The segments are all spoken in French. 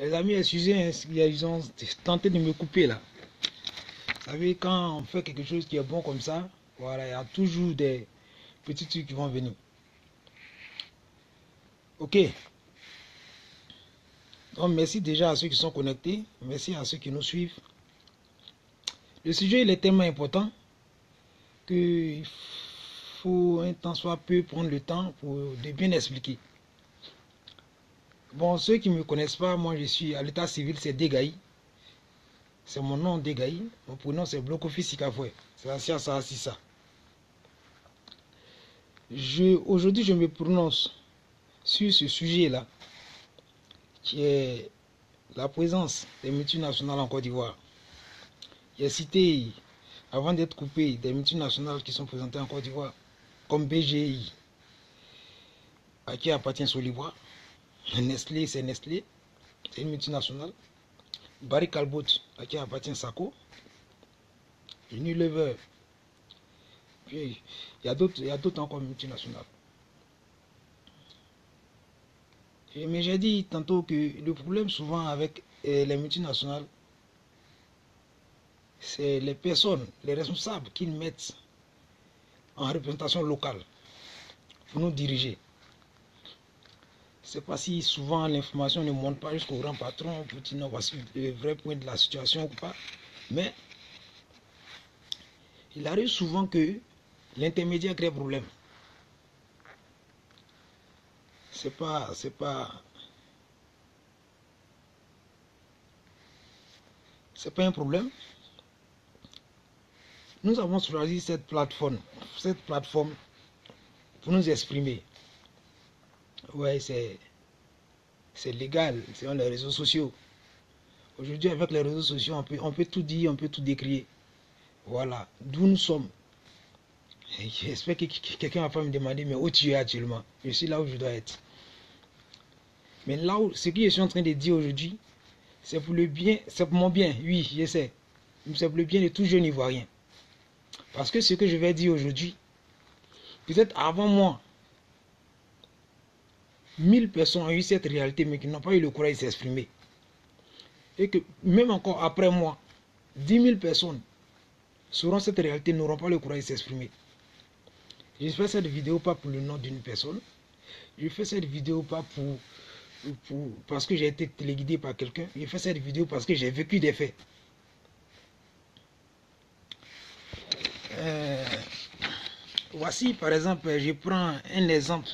Les amis, excusez, hein, ils ont tenté de me couper là. Vous savez, quand on fait quelque chose qui est bon comme ça, voilà, il y a toujours des petits trucs qui vont venir. Ok. Donc, merci déjà à ceux qui sont connectés. Merci à ceux qui nous suivent. Le sujet, il est tellement important qu'il faut un temps soit peu prendre le temps pour de bien expliquer. Bon, ceux qui ne me connaissent pas, moi je suis à l'état civil, c'est Degaï. C'est mon nom, Degaï. Mon prénom, c'est Blokofi Sikafoué. C'est assis ça, assis ça. Aujourd'hui, je me prononce sur ce sujet-là, qui est la présence des multinationales en Côte d'Ivoire. Il y a cité, avant d'être coupé, des multinationales qui sont présentées en Côte d'Ivoire, comme BGI, à qui appartient Solivoire. Nestlé, c'est Nestlé, c'est une multinationale. Barry Callebaut, à qui appartient Sako. Unilever. Puis, il y a d'autres encore multinationales. Mais j'ai dit tantôt que le problème souvent avec les multinationales, c'est les personnes, les responsables qu'ils mettent en représentation locale pour nous diriger. C'est pas si souvent l'information ne monte pas jusqu'au grand patron pour dire non, voici le vrai point de la situation ou pas. Mais il arrive souvent que l'intermédiaire crée problème. C'est pas un problème. Nous avons choisi cette plateforme pour nous exprimer. Ouais, c'est légal, c'est dans les réseaux sociaux. Aujourd'hui, avec les réseaux sociaux, on peut tout dire, on peut tout décrire. Voilà, d'où nous sommes. J'espère que quelqu'un va pas me demander, mais où tu es actuellement? Je suis là où je dois être. Mais là où, ce que je suis en train de dire aujourd'hui, c'est pour le bien, c'est pour mon bien, oui, je sais. C'est pour le bien de tout jeune Ivoirien. Parce que ce que je vais dire aujourd'hui, peut-être avant moi, 1000 personnes ont eu cette réalité, mais qui n'ont pas eu le courage de s'exprimer. Et que même encore après moi, 10 000 personnes sauront cette réalité, n'auront pas le courage de s'exprimer. Je fais cette vidéo pas pour le nom d'une personne. Je fais cette vidéo pas parce que j'ai été téléguidé par quelqu'un. Je fais cette vidéo parce que j'ai vécu des faits. Voici par exemple, je prends un exemple.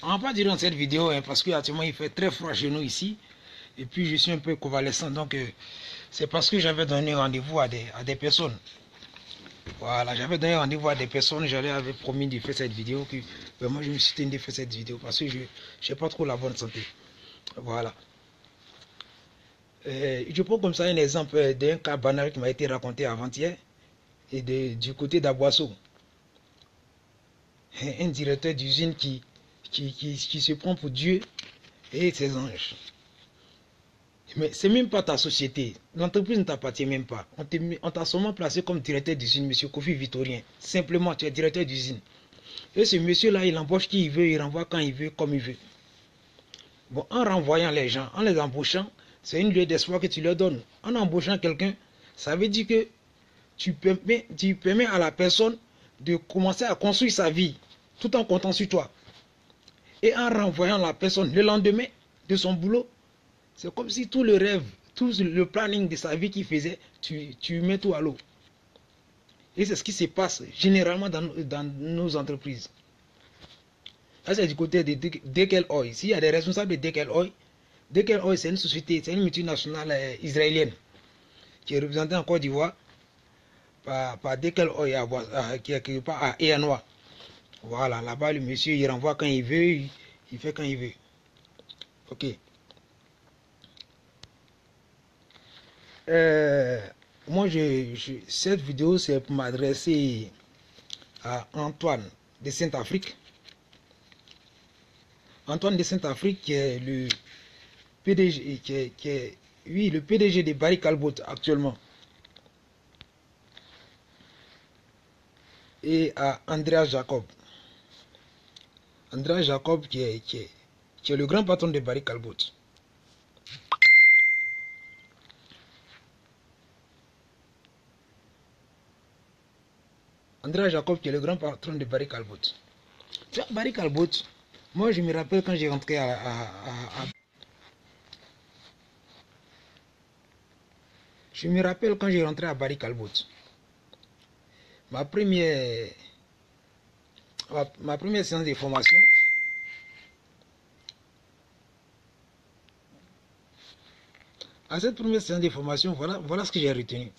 On va pas dire dans cette vidéo, hein, parce qu'actuellement il fait très froid chez nous ici. Et puis je suis un peu convalescent. Donc c'est parce que j'avais donné rendez-vous à des personnes. Voilà, j'avais donné rendez-vous à des personnes, j'avais promis de faire cette vidéo, que vraiment je me suis tenu de faire cette vidéo parce que je n'ai pas trop la bonne santé. Voilà. Je prends comme ça un exemple d'un cas banal qui m'a été raconté avant-hier, et du côté d'Aboisseau. Un directeur d'usine qui se prend pour Dieu et ses anges. Mais c'est même pas ta société. L'entreprise ne t'appartient même pas. On t'a seulement placé comme directeur d'usine, monsieur Kofi Vitorien. Simplement, tu es directeur d'usine. Et ce monsieur-là, il embauche qui il veut, il renvoie quand il veut, comme il veut. Bon, en renvoyant les gens, en les embauchant, c'est une lieu d'espoir que tu leur donnes. En embauchant quelqu'un, ça veut dire que tu permets à la personne de commencer à construire sa vie, tout en comptant sur toi. Et en renvoyant la personne le lendemain de son boulot, c'est comme si tout le rêve, tout le planning de sa vie qu'il faisait, tu mets tout à l'eau. Et c'est ce qui se passe généralement dans nos entreprises. Là, c'est du côté de Dekel Oil. S'il y a des responsables de Dekel Oil, c'est une société, c'est une multinationale israélienne qui est représentée en Côte d'Ivoire par Dekel Oil, qui est quelque part à Eyanois. Voilà, là-bas, le monsieur, il renvoie quand il veut, il fait quand il veut. Ok. Moi, cette vidéo, c'est pour m'adresser à Antoine de Saint-Afrique. Antoine de Saint-Afrique, qui est le PDG, le PDG de Barry Callebaut actuellement. Et à Andreas Jacob. Andreas Jacob, qui est le grand patron de Barry Callebaut. Andrea Jacob, qui est le grand patron de Barry Callebaut. Tu vois, Barry Callebaut, moi je me rappelle quand j'ai rentré je me rappelle quand j'ai rentré à Barry Callebaut. Ma première séance de formation, à cette première séance de formation, voilà ce que j'ai retenu.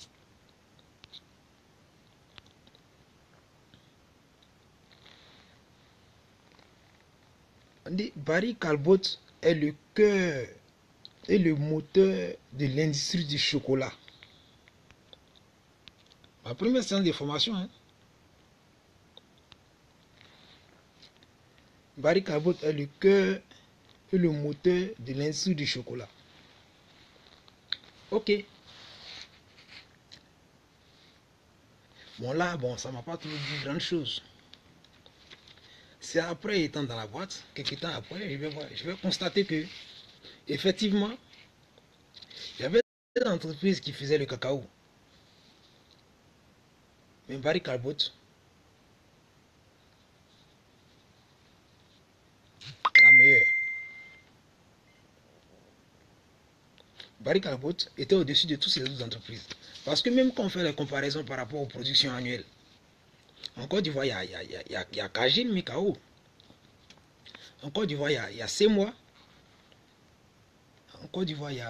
On dit Barry Callebaut est le cœur et le moteur de l'industrie du chocolat. Ma première séance de formation, hein. Barry Callebaut est le cœur et le moteur de l'industrie du chocolat. Ok. Bon là, ça m'a pas toujours dit grande chose. C'est après, étant dans la boîte, quelques temps après, je vais constater que, effectivement, il y avait des entreprises qui faisaient le cacao. Mais Barry Callebaut est la meilleure. Barry Callebaut était au-dessus de toutes ces autres entreprises. Parce que même quand on fait les comparaisons par rapport aux productions annuelles, en Côte d'Ivoire, il y a Kajin Mikao. En Côte d'Ivoire, il y a CEMOA. En Côte d'Ivoire, il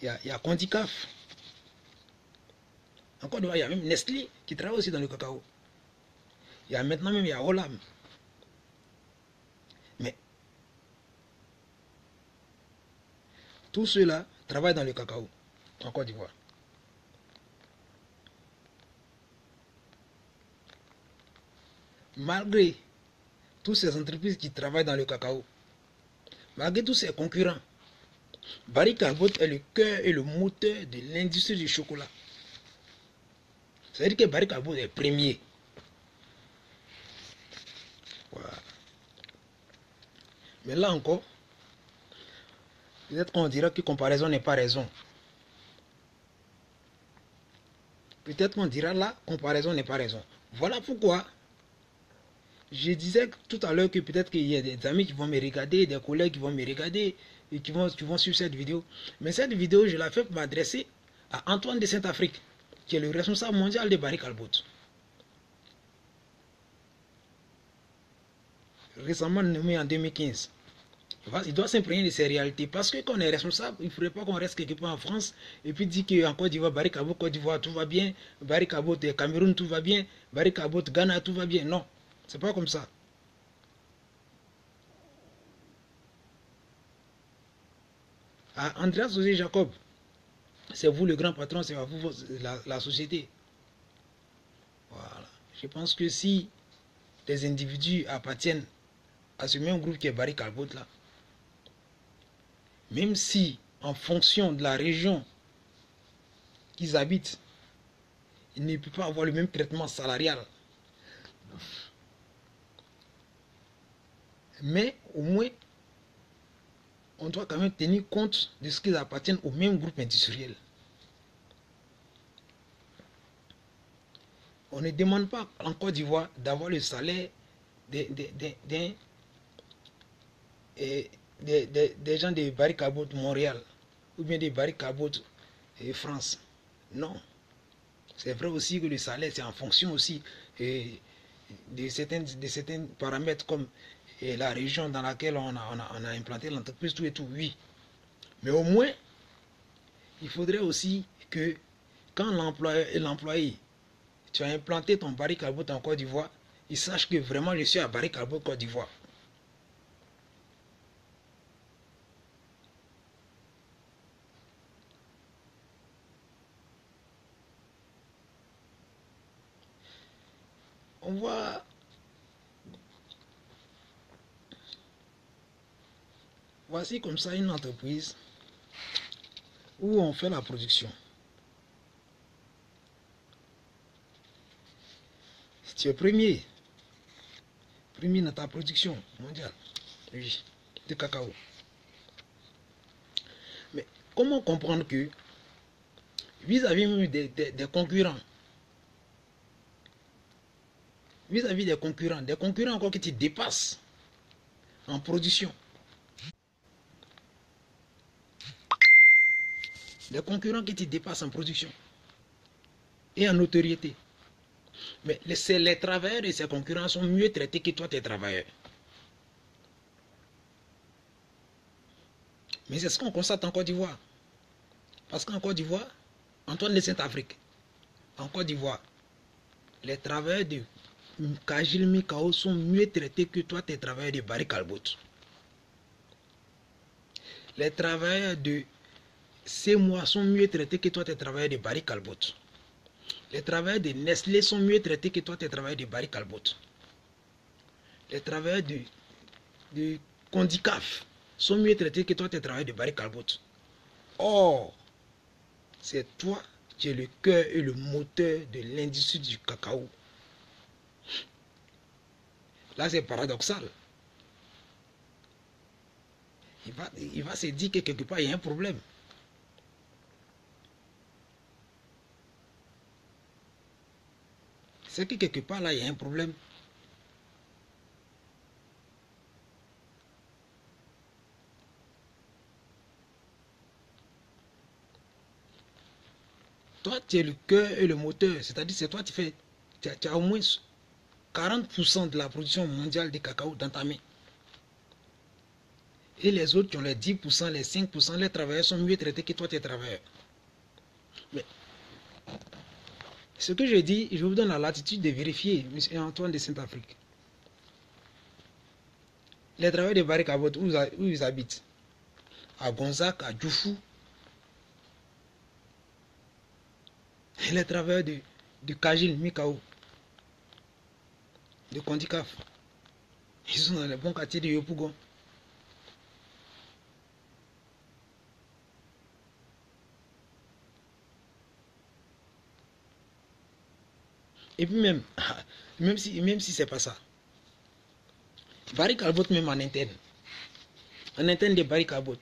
y a Condicaf. En Côte d'Ivoire, il y a même Nestlé qui travaille aussi dans le cacao. Il y a maintenant même, il y a Olam. Mais tous ceux-là travaillent dans le cacao en Côte d'Ivoire. Malgré toutes ces entreprises qui travaillent dans le cacao, malgré tous ces concurrents, Barry Callebaut est le cœur et le moteur de l'industrie du chocolat. C'est-à-dire que Barry Callebaut est premier. Voilà. Mais là encore, peut-être qu'on dira que comparaison n'est pas raison. Peut-être qu'on dira là, comparaison n'est pas raison. Voilà pourquoi je disais tout à l'heure que peut-être qu'il y a des amis qui vont me regarder, des collègues qui vont me regarder et qui vont suivre cette vidéo. Mais cette vidéo, je la fais pour m'adresser à Antoine de Saint-Afrique, qui est le responsable mondial de Barry Callebaut. Récemment nommé en 2015. Il doit s'imprégner de ces réalités. Parce que quand on est responsable, il ne faudrait pas qu'on reste quelque part en France et puis dire qu'en Côte d'Ivoire, Barry Callebaut, Côte d'Ivoire, tout va bien. Barry Callebaut, Cameroun, tout va bien. Barry Callebaut, Ghana, tout va bien. Non, c'est pas comme ça. À Andreas José Jacob, c'est vous le grand patron, c'est vous la société. Voilà. Je pense que si des individus appartiennent à ce même groupe qui est Barry Callebaut là, même si en fonction de la région qu'ils habitent, ils ne peuvent pas avoir le même traitement salarial. Mais au moins, on doit quand même tenir compte de ce qu'ils appartiennent au même groupe industriel. On ne demande pas en Côte d'Ivoire d'avoir le salaire des gens de Barry Callebaut Montréal ou bien de Barry Callebaut France. Non. C'est vrai aussi que le salaire, c'est en fonction aussi de certains paramètres comme la région dans laquelle on a implanté l'entreprise, tout et tout, oui. Mais au moins, il faudrait aussi que quand l'employeur et l'employé, tu as implanté ton Barry Callebaut en Côte d'Ivoire, ils sachent que vraiment je suis à Barry Callebaut Côte d'Ivoire. On voit voici comme ça une entreprise où on fait la production. Tu es premier dans ta production mondiale, oui, de cacao. Mais comment comprendre que vis-à-vis des concurrents, vis-à-vis des concurrents encore qui te dépassent en production. Des concurrents qui te dépassent en production et en notoriété. Mais les travailleurs de ces concurrents sont mieux traités que toi, tes travailleurs. Mais c'est ce qu'on constate en Côte d'Ivoire. Parce qu'en Côte d'Ivoire, Antoine de Saint-Afrique, en Côte d'Ivoire, les travailleurs de Kajil Mikao sont mieux traités que toi, tes travailleurs de Barry Calbot. Les travailleurs de Semois sont mieux traités que toi, tes travailleurs de Barry Calbot. Les travailleurs de Nestlé sont mieux traités que toi, tes travailleurs de Barry Calbot. Les travailleurs de Condicaf sont mieux traités que toi, tes travailleurs de Barry Calbot. Or, c'est toi qui es le cœur et le moteur de l'industrie du cacao. Là, c'est paradoxal. Il va se dire que quelque part, il y a un problème. C'est que quelque part, là, il y a un problème. Toi, tu es le cœur et le moteur. C'est-à-dire, c'est toi qui fais... Tu as au moins 40% de la production mondiale de cacao dans ta main. Et les autres qui ont les 10%, les 5%, les travailleurs sont mieux traités que toi, tes travailleurs. Mais ce que je dis, je vous donne la latitude de vérifier, M. Antoine de Saint-Afrique. Les travailleurs de Barry Calbot, où ils habitent? À Gonzac, à Djoufou. Et les travailleurs de Kajil, Mikao, de Condicaf, ils sont dans les bons quartiers de Yopougon. Et puis même si c'est pas ça, Barry Calbot même en interne de Barry Calbot,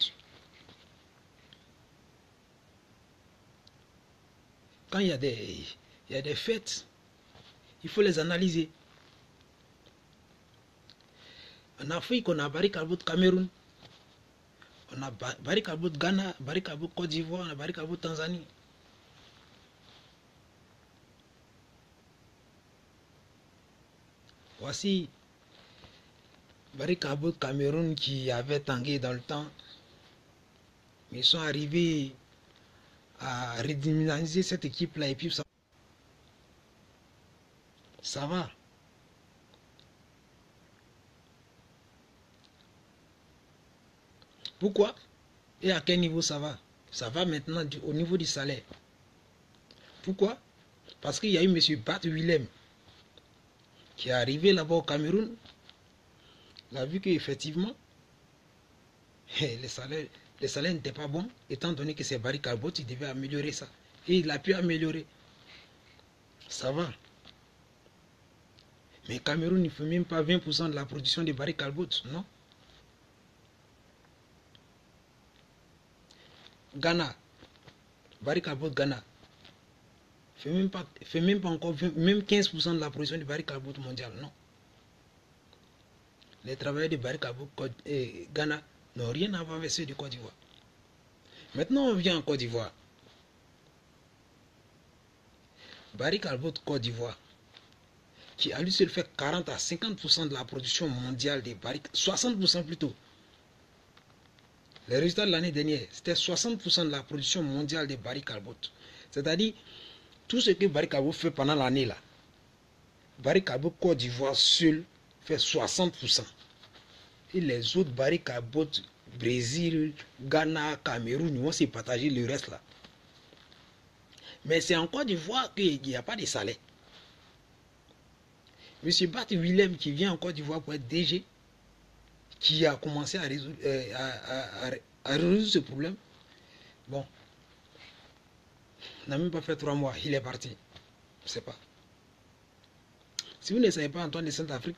quand il y a des fêtes, il faut les analyser. En Afrique, on a Barry Calbot Cameroun, on a Barry Calbot Ghana, Barry Calbot Côte d'Ivoire, on a Barry Calbot Tanzanie. Voici Barry Calbot Cameroun qui avait tangué dans le temps. Ils sont arrivés à redynamiser cette équipe-là et puis ça va. Pourquoi? Et à quel niveau ça va? Ça va maintenant au niveau du salaire. Pourquoi? Parce qu'il y a eu M. Bat Willem qui est arrivé là-bas au Cameroun. Il a vu qu'effectivement, les salaires n'étaient pas bons, étant donné que c'est Barry Calbot, il devait améliorer ça. Et il a pu améliorer. Ça va. Mais Cameroun ne fait même pas 20% de la production de Barry Calbot, non? Ghana, Barry Calbot Ghana, fait même pas encore même 15% de la production de Barry Calbot mondial, non? Les travailleurs de Barry Calbot Ghana n'ont rien à voir avec ceux de Côte d'Ivoire. Maintenant, on vient en Côte d'Ivoire. Barry Calbot Côte d'Ivoire, qui a lui seul fait 40 à 50% de la production mondiale des Barry, 60% plutôt. Les résultats de l'année dernière, c'était 60% de la production mondiale des Barry Calbot. C'est-à-dire, tout ce que Barry Calbot fait pendant l'année là, Barry Calbot Côte d'Ivoire seul fait 60%. Et les autres Barry Calbot, Brésil, Ghana, Cameroun, ils vont se partager le reste là. Mais c'est en Côte d'Ivoire qu'il n'y a pas de salaire. Monsieur Bat Willem qui vient en Côte d'Ivoire pour être DG, qui a commencé à résoudre ce problème. Bon, n'a même pas fait 3 mois, il est parti. Je ne sais pas. Si vous ne savez pas Antoine de Saint-Afrique,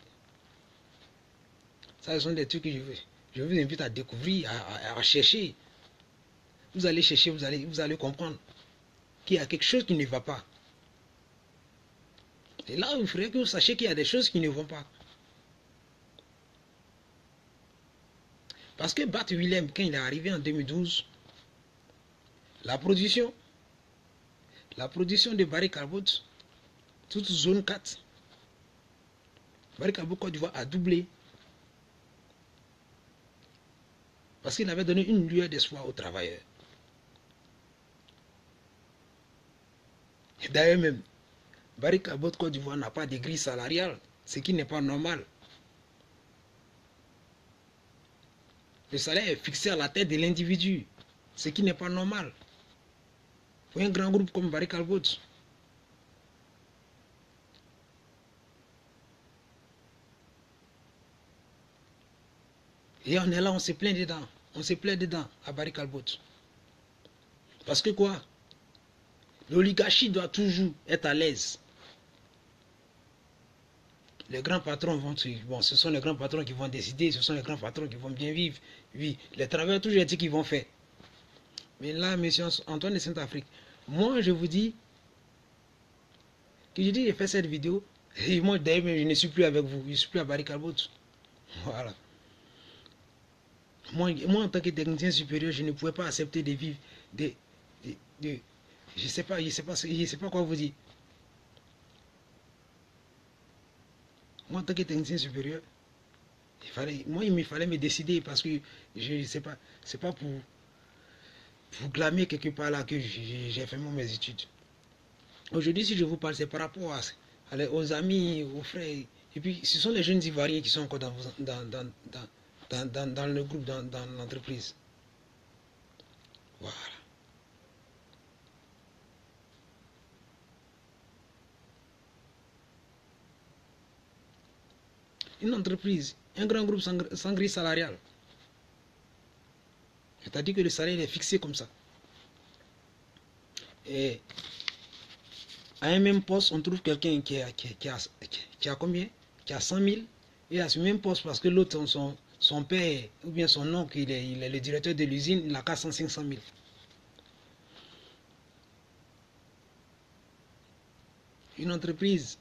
ça ce sont des trucs que je vous invite à découvrir, à chercher. Vous allez chercher, vous allez comprendre qu'il y a quelque chose qui ne va pas. Et là, il faudrait que vous sachiez qu'il y a des choses qui ne vont pas. Parce que Bat Willem, quand il est arrivé en 2012, la production de Barry Callebaut, toute zone 4, Barry Callebaut Côte d'Ivoire a doublé. Parce qu'il avait donné une lueur d'espoir aux travailleurs. Et d'ailleurs même, Barry Callebaut Côte d'Ivoire n'a pas de grille salariale, ce qui n'est pas normal. Le salaire est fixé à la tête de l'individu, ce qui n'est pas normal. Pour un grand groupe comme Barry Callebaut. Et on est là, on se plaint dedans. On se plaint dedans à Barry Callebaut. Parce que quoi? L'oligarchie doit toujours être à l'aise. Les grands patrons vont... Bon, ce sont les grands patrons qui vont décider, ce sont les grands patrons qui vont bien vivre. Oui, les travailleurs toujours dit qu'ils vont faire. Mais là, monsieur Antoine de Saint-Afrique, moi je vous dis que j'ai fait cette vidéo, et moi d'ailleurs je ne suis plus avec vous, je ne suis plus à Barry Callebaut. Voilà. Moi, en tant que technicien supérieur, je ne pouvais pas accepter de vivre je sais pas quoi vous dire. Moi, en tant que technicien supérieur, il me fallait me décider parce que je sais pas, c'est pas pour clamer quelque part là que j'ai fait mes études. Aujourd'hui, si je vous parle, c'est par rapport aux amis, aux frères. Et puis, ce sont les jeunes Ivoiriens qui sont encore dans le groupe, dans l'entreprise. Voilà. Une entreprise, un grand groupe sans grille salariale. C'est-à-dire que le salaire est fixé comme ça. Et à un même poste, on trouve quelqu'un qui a combien? Qui a 100 000. Et à ce même poste, parce que l'autre, son père, ou bien son oncle, il est le directeur de l'usine, il a qu'à 500 000. Une entreprise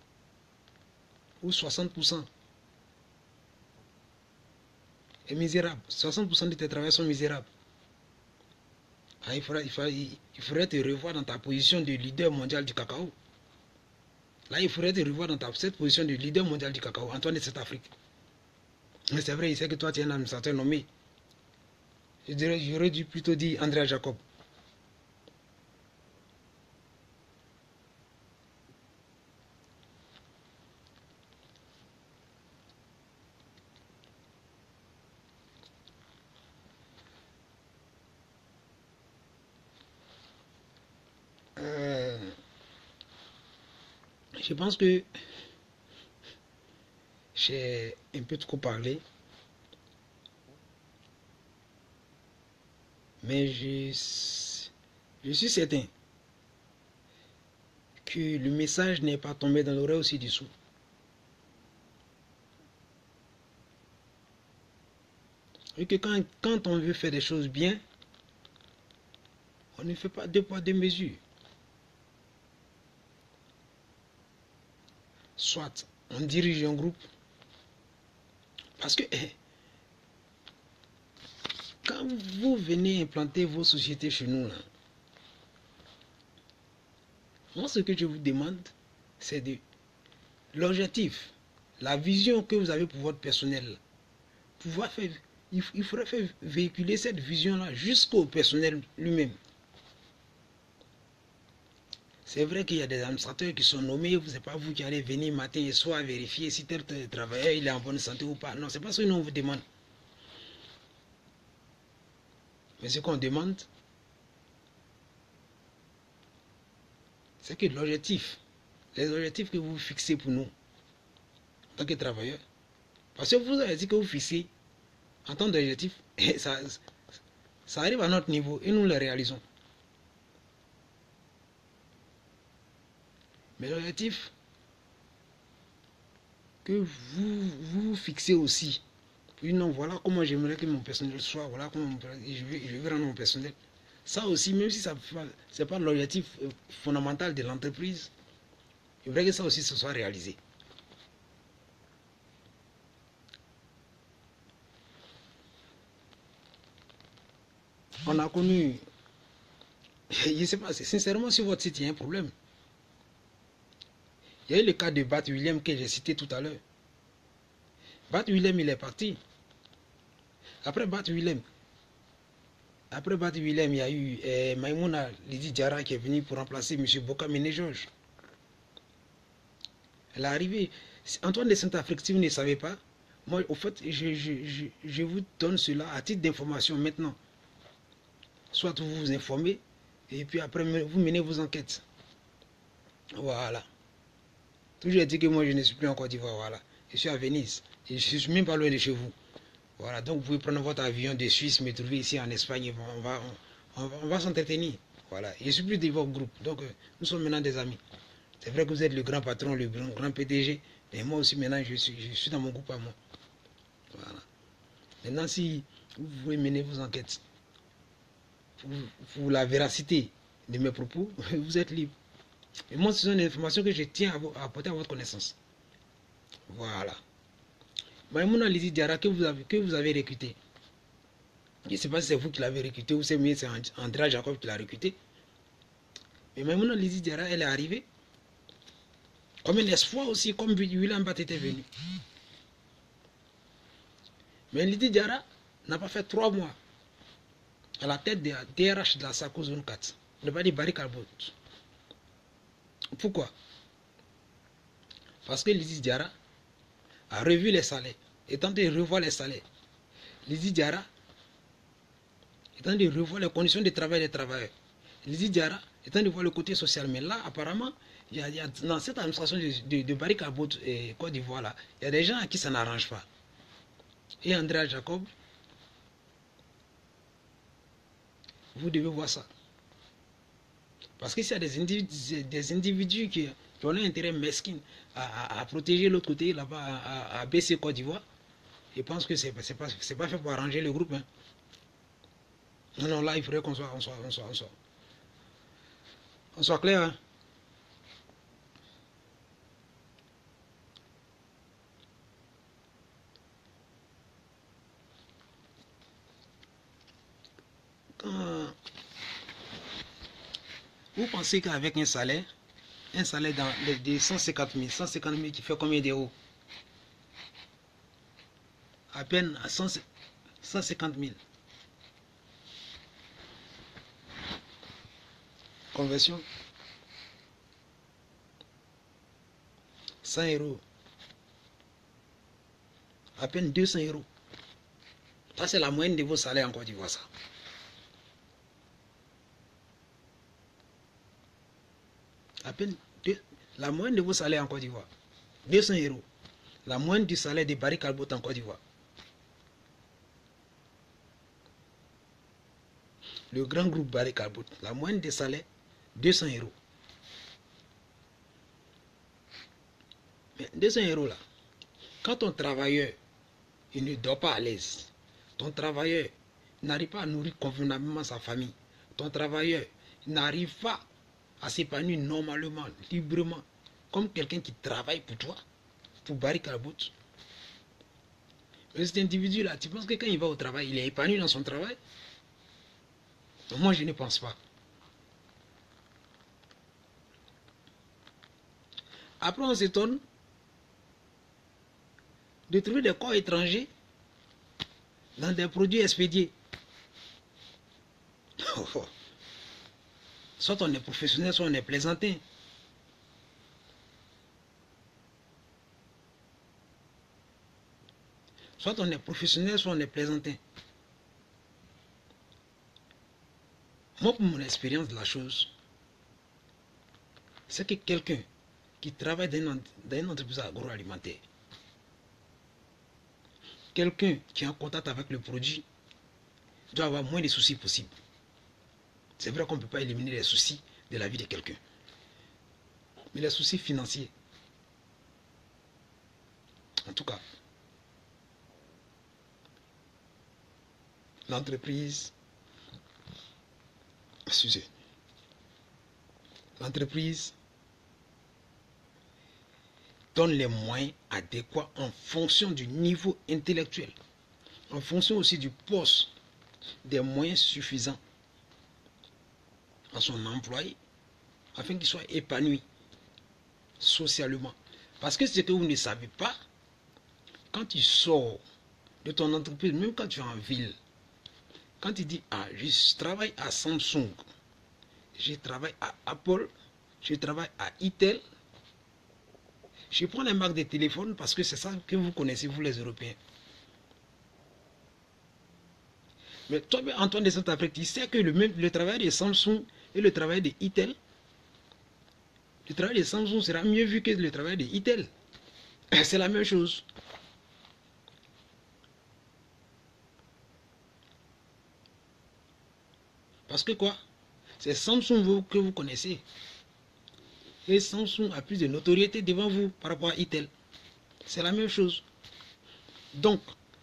où 60% est misérable. 60% de tes travailleurs sont misérables. Ah, il faudrait te revoir dans ta position de leader mondial du cacao. Là, il faudrait te revoir dans cette position de leader mondial du cacao, Antoine de Saint-Afrique. Mais c'est vrai, il sait que toi, tu es un administrateur nommé. J'aurais dû plutôt dire Andrea Jacob. Je pense que j'ai un peu trop parlé. Mais je suis certain que le message n'est pas tombé dans l'oreille aussi dessous. Et que quand on veut faire des choses bien, on ne fait pas deux poids, deux mesures. Soit on dirige un groupe, parce que quand vous venez implanter vos sociétés chez nous, là, moi ce que je vous demande, c'est de l'objectif, la vision que vous avez pour votre personnel, pouvoir faire, il faudrait faire véhiculer cette vision-là jusqu'au personnel lui-même. C'est vrai qu'il y a des administrateurs qui sont nommés, ce n'est pas vous qui allez venir matin et soir vérifier si tel travailleur il est en bonne santé ou pas. Non, ce n'est pas ce que nous on vous demande. Mais ce qu'on demande, c'est que les objectifs que vous fixez pour nous, en tant que travailleurs, parce que vous avez dit que vous fixez en tant d'objectif, ça arrive à notre niveau et nous les réalisons. Mais l'objectif que vous fixez aussi, puis non, voilà comment j'aimerais que mon personnel soit, voilà comment je veux rendre mon personnel. Ça aussi, même si ce n'est pas l'objectif fondamental de l'entreprise, Il faudrait que ça aussi se soit réalisé. On a connu, je ne sais pas, sincèrement, sur votre site, il y a un problème. Il y a eu le cas de Bat William que j'ai cité tout à l'heure. Bat William, il est parti. Après Bat William, il y a eu Maïmouna Lidi Diarra qui est venu pour remplacer M. Boka Méné Georges. Elle est arrivée. Antoine de Saint-Afrique, si vous ne savez pas, moi, au fait, je vous donne cela à titre d'information maintenant. Soit vous vous informez, et puis après, vous menez vos enquêtes. Voilà. Toujours dit que moi, je ne suis plus en Côte d'Ivoire, voilà. Je suis à Venise. Et je ne suis même pas loin de chez vous. Voilà, donc vous pouvez prendre votre avion de Suisse, me trouver ici en Espagne, on va s'entretenir. Voilà, je ne suis plus de votre groupe, donc nous sommes maintenant des amis. C'est vrai que vous êtes le grand patron, le grand PDG, mais moi aussi maintenant je suis dans mon groupe à moi. Voilà. Maintenant si vous voulez mener vos enquêtes pour la véracité de mes propos, vous êtes libre. Et moi, ce sont des informations que je tiens à apporter à votre connaissance. Voilà. Maïmouna Lidi Diarra que vous avez recruté. Je ne sais pas si c'est vous qui l'avez recruté ou c'est Andrea Jacob qui l'a recruté. Mais Maïmouna Lidi Diarra, elle est arrivée comme un espoir aussi, comme William Bat était venu. Mais Lidi Diarra n'a pas fait 3 mois à la tête de la DRH de la SACO Zone 4. On ne pas dit Barry Calbot. Pourquoi? Parce que Lidi Diarra a revu les salaires. Étant de revoir les salaires, Lidi Diarra étant de revoir les conditions de travail des travailleurs. Lidi Diarra étant de voir le côté social. Mais là, apparemment, il y a dans cette administration de Barry Calbot et Côte d'Ivoire, là, il y a des gens à qui ça n'arrange pas. Et Andrea Jacob, vous devez voir ça. Parce qu'il y a des individus qui ont un intérêt mesquin à protéger l'autre côté, là-bas, à baisser Côte d'Ivoire. Ils pensent que c'est pas fait pour arranger le groupe. Hein. Non, non, là, il faudrait qu'on soit clair. Hein. Quand vous pensez qu'avec un salaire de 150 000 qui fait combien d'euros? À peine à 150 000. Conversion 100 euros. À peine 200 euros. Ça, c'est la moyenne de vos salaires en Côte d'Ivoire, ça. À peine la moyenne de vos salaires en Côte d'Ivoire. 200 euros. La moyenne du salaire de Barry Calbot en Côte d'Ivoire. Le grand groupe Barry Calbot, la moyenne des salaires, 200 euros. Mais 200 euros là, quand ton travailleur, il ne dort pas à l'aise, ton travailleur n'arrive pas à nourrir convenablement sa famille, ton travailleur n'arrive pas à s'épanouir normalement, librement, comme quelqu'un qui travaille pour toi, pour Barry Calbot. Mais cet individu-là, tu penses que quand il va au travail, il est épanoui dans son travail? Moi, je ne pense pas. Après, on s'étonne de trouver des corps étrangers dans des produits expédiés. Soit on est professionnel, soit on est plaisantin. Soit on est professionnel, soit on est plaisantin. Moi, pour mon expérience de la chose, c'est que quelqu'un qui travaille dans une entreprise agroalimentaire, quelqu'un qui est en contact avec le produit, doit avoir moins de soucis possibles. C'est vrai qu'on ne peut pas éliminer les soucis de la vie de quelqu'un. Mais les soucis financiers, en tout cas, l'entreprise, excusez, l'entreprise donne les moyens adéquats en fonction du niveau intellectuel, en fonction aussi du poste, des moyens suffisants à son employé, afin qu'il soit épanoui socialement. Parce que ce que vous ne savez pas, quand tu sors de ton entreprise, même quand tu es en ville, quand tu dis, ah, je travaille à Samsung, je travaille à Apple, je travaille à Itel, je prends les marques de téléphone parce que c'est ça que vous connaissez, vous les Européens. Mais toi, Antoine de Saint-Afrique, tu sais que le travail de Samsung et le travail de Itel, le travail de Samsung sera mieux vu que le travail de Itel. C'est la même chose. Parce que quoi? C'est Samsung que vous connaissez. Et Samsung a plus de notoriété devant vous par rapport à Itel. C'est la même chose. Donc,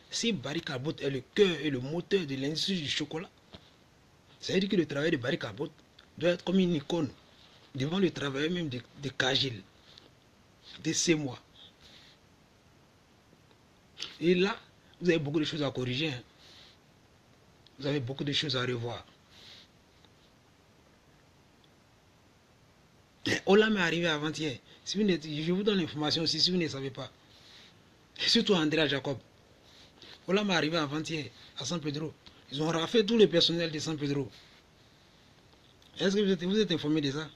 si Barry Callebaut est le cœur et le moteur de l'industrie du chocolat, ça veut dire que le travail de Barry Callebaut doit être comme une icône devant le travail même de Kagil, de Semois. Et là, vous avez beaucoup de choses à corriger. Hein. Vous avez beaucoup de choses à revoir. Olam est arrivé avant-hier. Si je vous donne l'information aussi si vous ne savez pas. Surtout Andrea Jacob. Olam est arrivé avant-hier à San Pedro. Ils ont raflé tout le personnel de San Pedro. Est-ce que vous êtes informé de ça?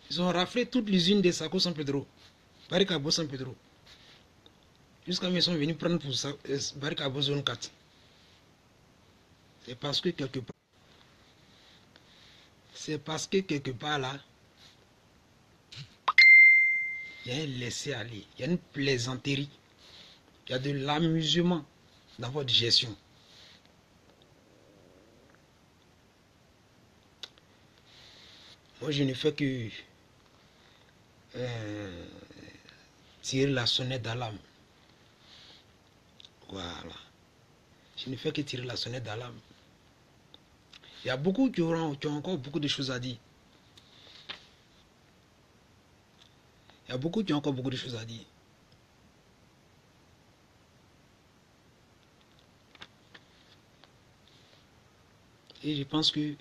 Ils ont raflé toute l'usine de Saco San Pedro. Barry Callebaut San Pedro. Jusqu'à ils sont venus prendre pour ça, Barry Callebaut zone 4. C'est parce que quelque part là, il y a un laisser-aller, il y a une plaisanterie, il y a de l'amusement dans votre gestion. Moi, je ne fais que tirer la sonnette d'alarme. Voilà. Je ne fais que tirer la sonnette d'alarme. Il y a beaucoup qui ont encore beaucoup de choses à dire. Il y a beaucoup qui ont encore beaucoup de choses à dire. Et je pense que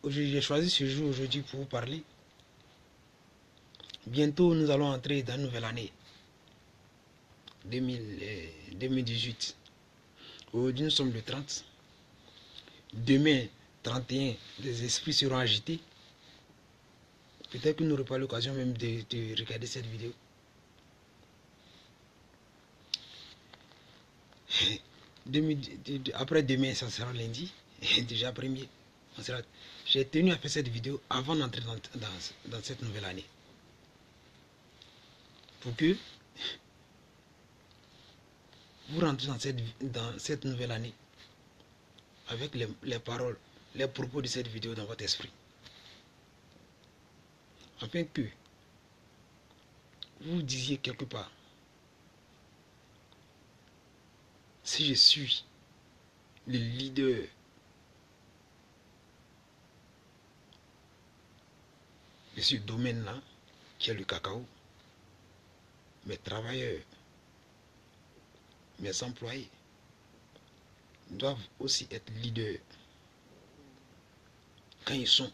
j'ai choisi ce jour aujourd'hui pour vous parler. Bientôt, nous allons entrer dans une nouvelle année 2018. Aujourd'hui, nous sommes le 30. Demain, 31, les esprits seront agités. Peut-être que nous n'aurons pas l'occasion même de regarder cette vidéo. Après demain, ça sera lundi. Déjà premier. J'ai tenu à faire cette vidéo avant d'entrer dans cette nouvelle année. Pour que vous rentrez dans cette nouvelle année avec les paroles, les propos de cette vidéo dans votre esprit. Afin que vous disiez quelque part, si je suis le leader de ce domaine-là, qui est le cacao, mes travailleurs, mes employés doivent aussi être leaders quand ils sont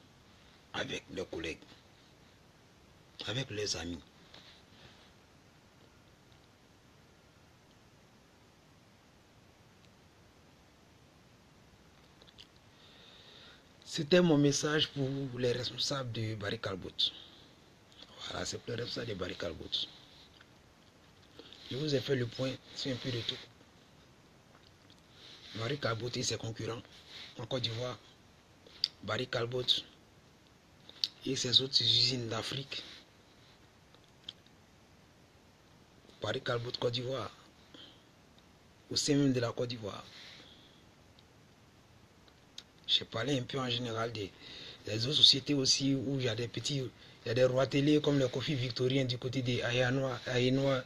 avec leurs collègues, avec leurs amis. C'était mon message pour les responsables de Barry Callebaut. Voilà, c'est pour les responsables de Barry Callebaut. Je vous ai fait le point, c'est un peu de tout. Barry Callebaut et ses concurrents en Côte d'Ivoire, Barry Callebaut et ses autres usines d'Afrique, Barry Callebaut Côte d'Ivoire, au sein même de la Côte d'Ivoire. J'ai parlé un peu en général des autres sociétés aussi où il y a des rois télé comme le Kofi Victorien du côté des Haïnois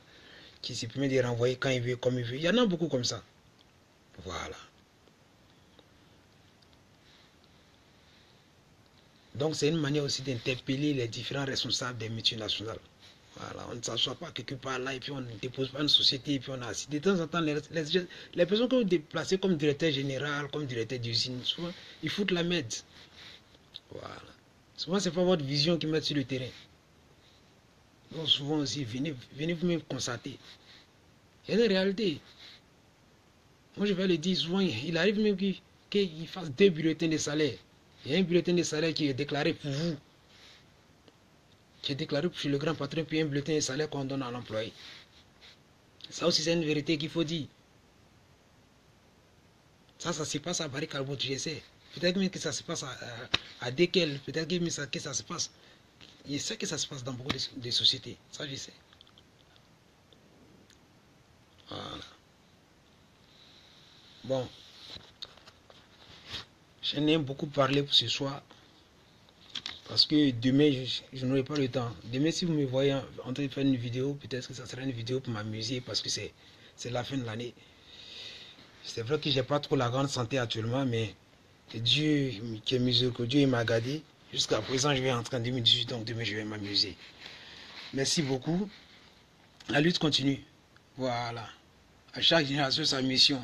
qui se permet de renvoyer quand il veut, comme il veut. Il y en a beaucoup comme ça. Voilà. Donc c'est une manière aussi d'interpeller les différents responsables des multinationales. Voilà, on ne s'assoit pas quelque part là et puis on ne dépose pas une société et puis on a assis. De temps en temps, les personnes que vous déplacez comme directeur général, comme directeur d'usine, souvent ils foutent la merde. Voilà. Souvent c'est pas votre vision qu'ils mettent sur le terrain. Donc souvent aussi, venez vous-même constater. Il y a une réalité. Moi je vais le dire souvent, il arrive même qu'il fasse 2 bulletins de salaire. Il y a un bulletin de salaire qui est déclaré pour vous, qui est déclaré chez le grand patron, puis un bulletin de salaire qu'on donne à l'employé. Ça aussi, c'est une vérité qu'il faut dire. Ça se passe à Paris Carbone, je sais. Peut-être même que ça se passe à Dekel, peut-être que ça se passe. Je sais que ça se passe dans beaucoup de sociétés. Ça, je sais. Voilà. Bon. J'en ai beaucoup parlé pour ce soir. Parce que demain, je n'aurai pas le temps. Demain, si vous me voyez en train de faire une vidéo, peut-être que ça sera une vidéo pour m'amuser parce que c'est la fin de l'année. C'est vrai que j'ai pas trop la grande santé actuellement, mais Dieu qui est miséricordieux, il m'a gardé. Jusqu'à présent, je vais entrer en 2018, donc demain, je vais m'amuser. Merci beaucoup. La lutte continue. Voilà. À chaque génération, sa mission.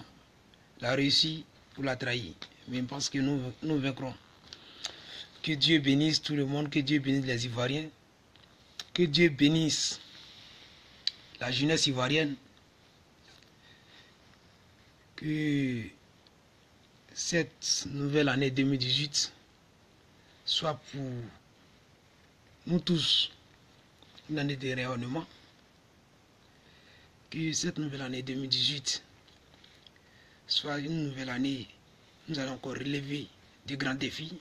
La réussite ou la trahir. Mais je pense que nous vaincrons. Que Dieu bénisse tout le monde, que Dieu bénisse les Ivoiriens, que Dieu bénisse la jeunesse ivoirienne, que cette nouvelle année 2018 soit pour nous tous une année de rayonnement, que cette nouvelle année 2018 soit une nouvelle année où nous allons encore relever de grands défis.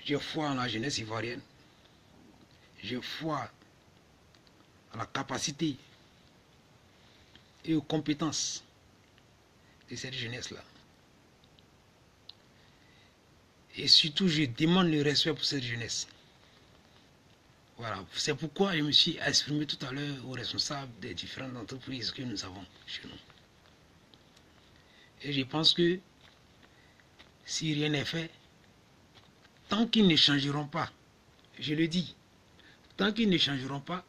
J'ai foi en la jeunesse ivoirienne. J'ai foi à la capacité et aux compétences de cette jeunesse-là. Et surtout, je demande le respect pour cette jeunesse. Voilà. C'est pourquoi je me suis exprimé tout à l'heure aux responsables des différentes entreprises que nous avons chez nous. Et je pense que si rien n'est fait, tant qu'ils ne changeront pas, je le dis, tant qu'ils ne changeront pas,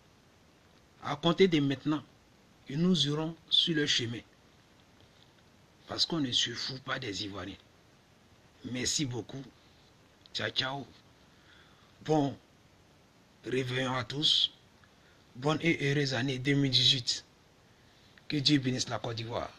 à compter de maintenant, nous irons sur le chemin. Parce qu'on ne se fout pas des Ivoiriens. Merci beaucoup. Ciao, ciao. Bon réveillon à tous. Bonne et heureuse année 2018. Que Dieu bénisse la Côte d'Ivoire.